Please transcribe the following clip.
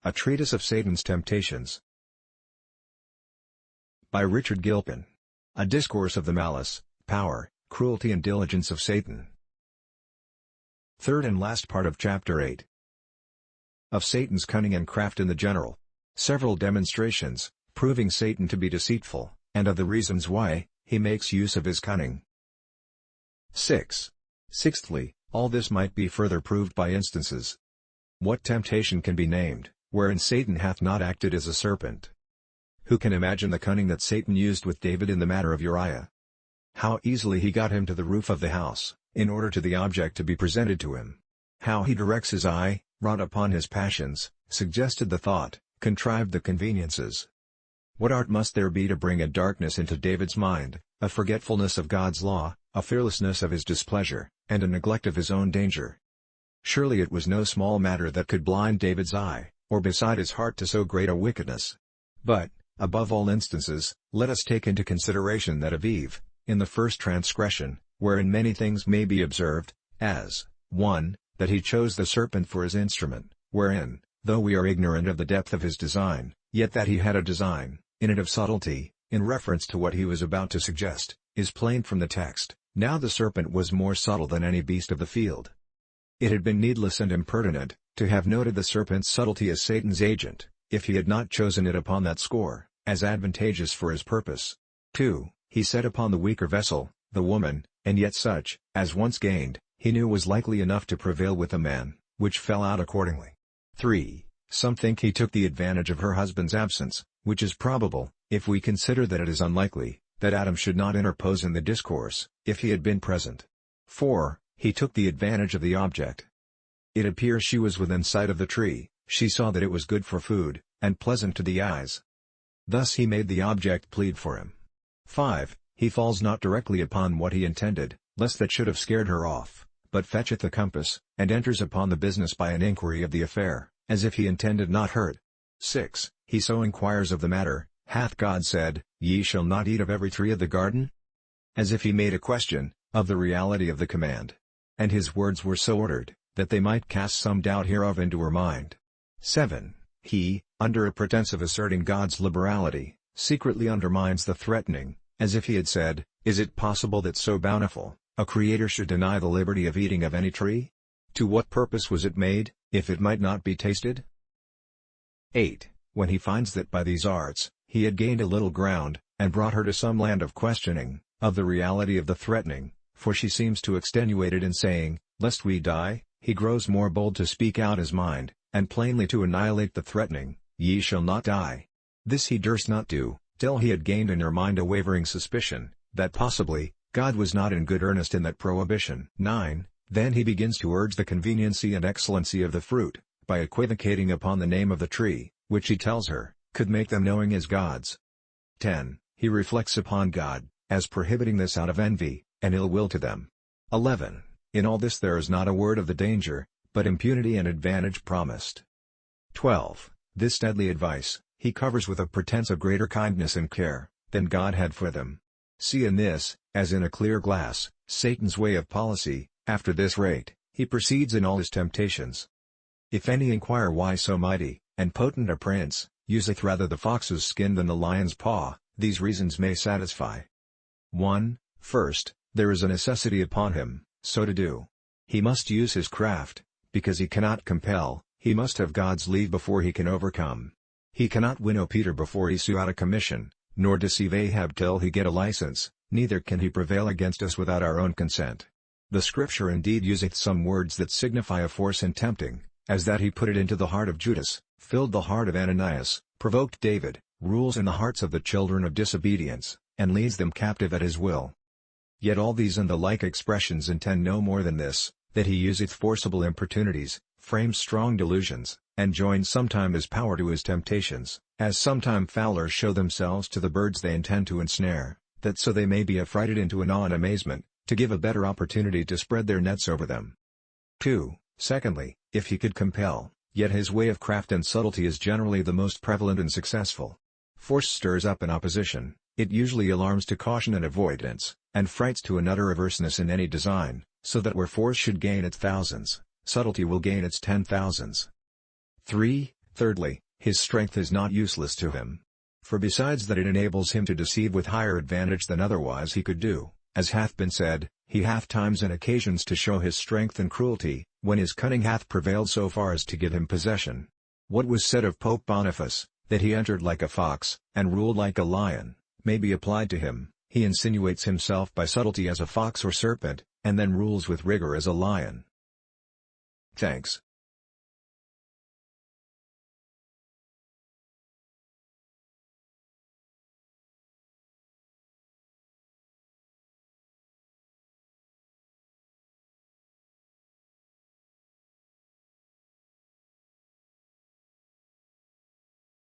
A Treatise of Satan's Temptations. By Richard Gilpin. A Discourse of the Malice, Power, Cruelty and Diligence of Satan. Third and last part of Chapter 8. Of Satan's cunning and craft in the general. Several demonstrations, proving Satan to be deceitful, and of the reasons why he makes use of his cunning. 6. Sixthly, all this might be further proved by instances. What temptation can be named, wherein Satan hath not acted as a serpent? Who can imagine the cunning that Satan used with David in the matter of Uriah? How easily he got him to the roof of the house, in order to the object to be presented to him. How he directs his eye, wrought upon his passions, suggested the thought, contrived the conveniences. What art must there be to bring a darkness into David's mind, a forgetfulness of God's law, a fearlessness of his displeasure, and a neglect of his own danger? Surely it was no small matter that could blind David's eye, or beside his heart to so great a wickedness. But, above all instances, let us take into consideration that of Eve, in the first transgression, wherein many things may be observed, as, 1. That he chose the serpent for his instrument, wherein, though we are ignorant of the depth of his design, yet that he had a design, in it of subtlety, in reference to what he was about to suggest, is plain from the text. Now the serpent was more subtle than any beast of the field. It had been needless and impertinent, to have noted the serpent's subtlety as Satan's agent, if he had not chosen it upon that score, as advantageous for his purpose. 2. He set upon the weaker vessel, the woman, and yet such, as once gained, he knew was likely enough to prevail with the man, which fell out accordingly. 3. Some think he took the advantage of her husband's absence, which is probable, if we consider that it is unlikely, that Adam should not interpose in the discourse, if he had been present. 4. He took the advantage of the object. It appears she was within sight of the tree, she saw that it was good for food, and pleasant to the eyes. Thus he made the object plead for him. 5. He falls not directly upon what he intended, lest that should have scared her off, but fetcheth the compass, and enters upon the business by an inquiry of the affair, as if he intended not hurt. 6. He so inquires of the matter, hath God said, Ye shall not eat of every tree of the garden? As if he made a question, of the reality of the command. And his words were so ordered, that they might cast some doubt hereof into her mind. 7. He, under a pretense of asserting God's liberality, secretly undermines the threatening, as if he had said, Is it possible that so bountiful a Creator should deny the liberty of eating of any tree? To what purpose was it made, if it might not be tasted? 8. When he finds that by these arts, he had gained a little ground, and brought her to some land of questioning, of the reality of the threatening, for she seems to extenuate it in saying, Lest we die, he grows more bold to speak out his mind, and plainly to annihilate the threatening, Ye shall not die. This he durst not do, till he had gained in her mind a wavering suspicion, that possibly, God was not in good earnest in that prohibition. 9. Then he begins to urge the conveniency and excellency of the fruit, by equivocating upon the name of the tree, which he tells her, could make them knowing as gods. 10. He reflects upon God, as prohibiting this out of envy, and ill will to them. 11. In all this there is not a word of the danger, but impunity and advantage promised. 12. This deadly advice, he covers with a pretense of greater kindness and care, than God had for them. See in this, as in a clear glass, Satan's way of policy. After this rate, he proceeds in all his temptations. If any inquire why so mighty, and potent a prince, useth rather the fox's skin than the lion's paw, these reasons may satisfy. 1. First, there is a necessity upon him, so to do. He must use his craft, because he cannot compel, he must have God's leave before he can overcome. He cannot winnow Peter before he sue out a commission, nor deceive Ahab till he get a license, neither can he prevail against us without our own consent. The Scripture indeed useth some words that signify a force in tempting, as that he put it into the heart of Judas, filled the heart of Ananias, provoked David, rules in the hearts of the children of disobedience, and leads them captive at his will. Yet all these and the like expressions intend no more than this, that he useth forcible importunities, frames strong delusions, and joins sometime his power to his temptations, as sometime fowlers show themselves to the birds they intend to ensnare, that so they may be affrighted into an awe and amazement, to give a better opportunity to spread their nets over them. 2. Secondly, if he could compel, yet his way of craft and subtlety is generally the most prevalent and successful. Force stirs up an opposition, it usually alarms to caution and avoidance, and frights to an utter averseness in any design, so that where force should gain its thousands, subtlety will gain its 10,000s. 3. Thirdly, his strength is not useless to him. For besides that it enables him to deceive with higher advantage than otherwise he could do, as hath been said, he hath times and occasions to show his strength and cruelty, when his cunning hath prevailed so far as to give him possession. What was said of Pope Boniface, that he entered like a fox, and ruled like a lion, may be applied to him. He insinuates himself by subtlety as a fox or serpent, and then rules with rigor as a lion. Thanks.